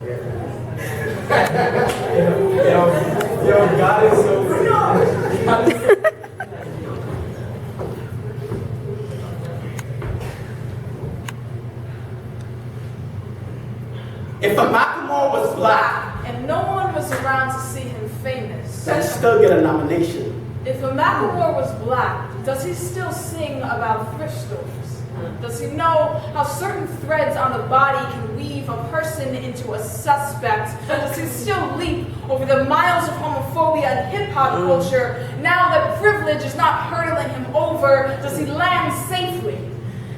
Yo, God is so good. If a Macklemore was black, and no one was around to see him famous, then he'd still get a nomination. if a Macklemore was black, does he still sing about thrift stores? Does he know how certain threads on the body can weave a person into a suspect? Does he still leap over the miles of homophobia and hip-hop culture now that privilege is not hurdling him over? Does he land safely?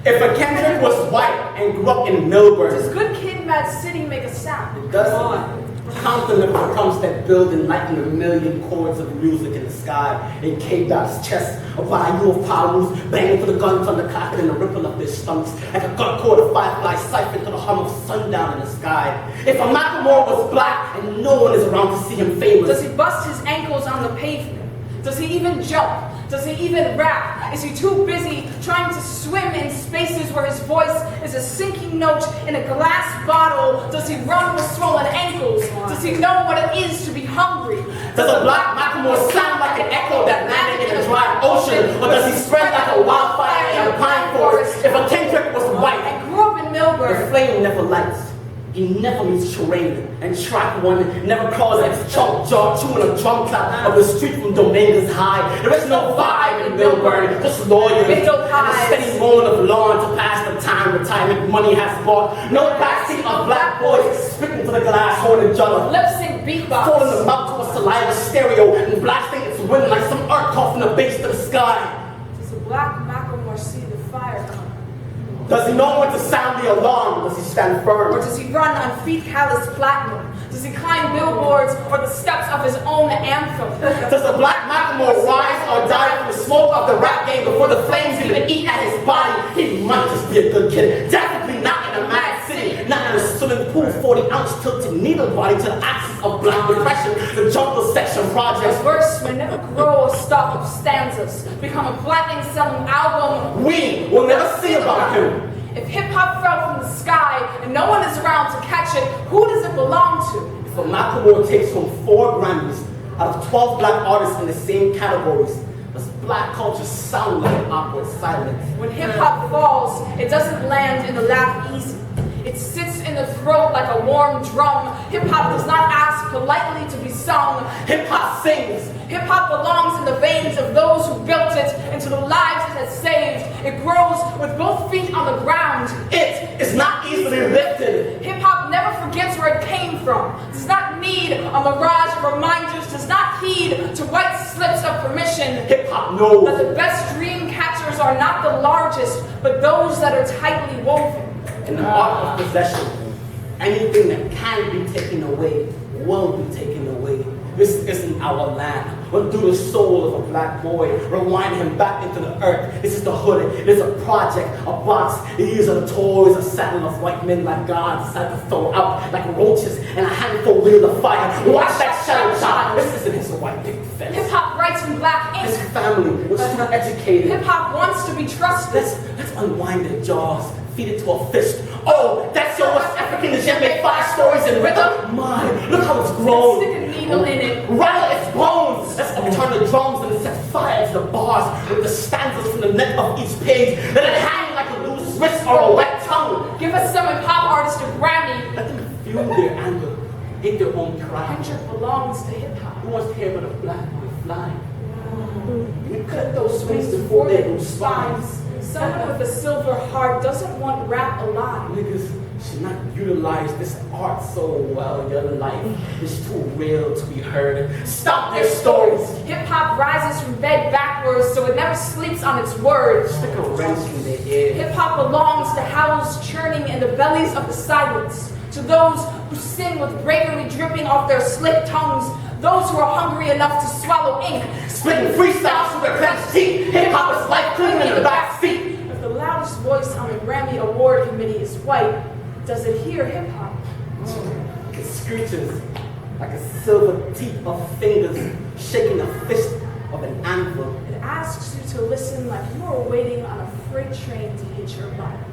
If a Kendrick was white and grew up in Millburn, Does Good Kid, Mad City make a sound? it doesn't. Count the becomes that building lighting a million chords of music in the sky. In K-Dot's chest, a bayou of powers banging for the guns on the cockpit and the ripple of their stumps, like a gun cord of fireflies siphoned to the hum of sundown in the sky. If a Macklemore was black and no one is around to see him famous, Does he bust his ankles on the pavement? Does he even jump? Does he even rap? Is he too busy trying to swim in spaces where his voice is a sinking note in a glass bottle? Does he run with swollen ankles? Does he know what it is to be hungry? does a black Macklemore sound like an echo that landed in a dry ocean, or does he spread like a wildfire in a pine forest? If a Kendrick was white, And grew up in the Millburn. flame never lights. He never meets terrain, and track one never calls like chunk jaw chewing a drum clap of the street from Dominguez High. There is no vibe in Millburn, just lawyers Window and a pies. steady moan of lawn to pass the time retirement money has bought. No backseat of black boys spitting to the glass horn and jugger, Lip sync beatbox. falling the mouth to a saliva stereo and blasting its wind like some art coughing a bass to the sky. Does a black Macklemore see the fire coming? Does he know when to sound the alarm? Does he stand firm? Or does he run on feet callous platinum? Does he climb billboards or the steps of his own anthem? Does the black Macklemore rise or die from the smoke of the rap game before the flames even eat at his body? He might just be a good kid, definitely not in a mad city, not in a swimming pool, 40-ounce tilted needle body to the axis of black depression, the jungle section projects. A verse may never grow a stalk of stanzas, become a platinum-selling album. We will never see about him. If hip-hop fell from the sky and no one is around to catch it, who does it belong to? If a Macklemore takes home 4 Grammys out of 12 black artists in the same categories, does black culture sound like an awkward silence? When hip-hop falls, it doesn't land in the lap easy. It sits in the throat like a warm drum. Hip-hop does not ask politely to be sung. Hip-hop sings. Hip-hop belongs in the veins of those who built it, into the lives it has saved. It grows with both feet on the ground. It is not easily lifted. Hip-hop never forgets where it came from, does not need a mirage of reminders, does not heed to white slips of permission. Hip-hop knows That the best dream catchers are not the largest, but those that are tightly woven. in the art of possession. Anything that can be taken away will be taken away. This isn't our land. Undo the soul of a black boy, rewind him back into the earth. This is the hood, it is a project, a box. These are the toys, a saddle of white men like God decided to throw out like roaches and a handful wheel of fire. Watch that shadow shine. This isn't his white picket fence. Hip-hop writes in black His ink. family was not educated. Hip-hop wants to be trusted. Let's unwind their jaws, feed it to a fist. Oh, that's your West African is yet make 5 stories in rhythm? My, look how it's grown. Stick a needle in it. Rattle its bones. Let's overturn the drums and set fire to the bars with the stanzas from the neck of each page. Let it hang like a loose wrist or a wet tongue. Give us some hip-hop artist a Grammy. Let them feel their anger in their own cry. Kendrick belongs to hip-hop. Who wants to hear about a black boy flying? We cut those wings before they grew spines. Someone with a silver heart doesn't want rap alive. Niggas should not utilize this art so well. Your life is too real to be heard. Stop their stories. Hip-hop rises from bed backwards so it never sleeps on its words. Stick a wrench in their ear. Hip-hop belongs to howls churning in the bellies of the silence, to those who sing with bravery dripping off their slick tongues, those who are hungry enough to swallow ink, Spitting freestyles through their clenched teeth. Hip-hop is like cleaning in the back seat. If the loudest voice on the Grammy Award Committee is white, does it hear hip-hop? It screeches like a silver teeth of fingers shaking the fist of an anvil. It asks you to listen like you are waiting on a freight train to hit your button.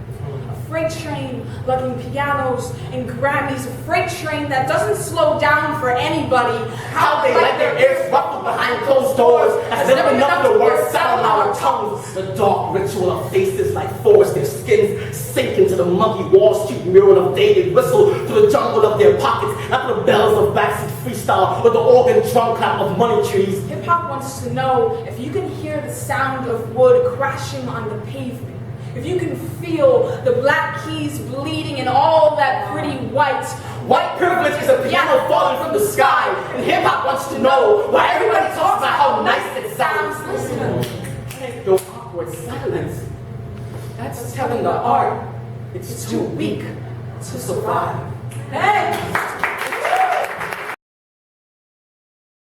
A freight train lugging pianos and Grammys. A freight train that doesn't slow down for anybody. How they let their ears ruffle behind closed doors as if enough of the words sound on our tongues. The dark ritual of faces like forests, their skins sink into the muggy Wall Street mural of dated whistle to the jungle of their pockets, not the bells of backseat freestyle or the organ drum clap of money trees. Hip-hop wants to know if you can hear the sound of wood crashing on the pavement. If you can feel the black keys bleeding in all that pretty white. White privilege is a piano falling from the sky, and hip-hop wants to know why everybody talks about how nice it sounds. Listen, the awkward silence. That's telling the art it's too weak to survive. Hey!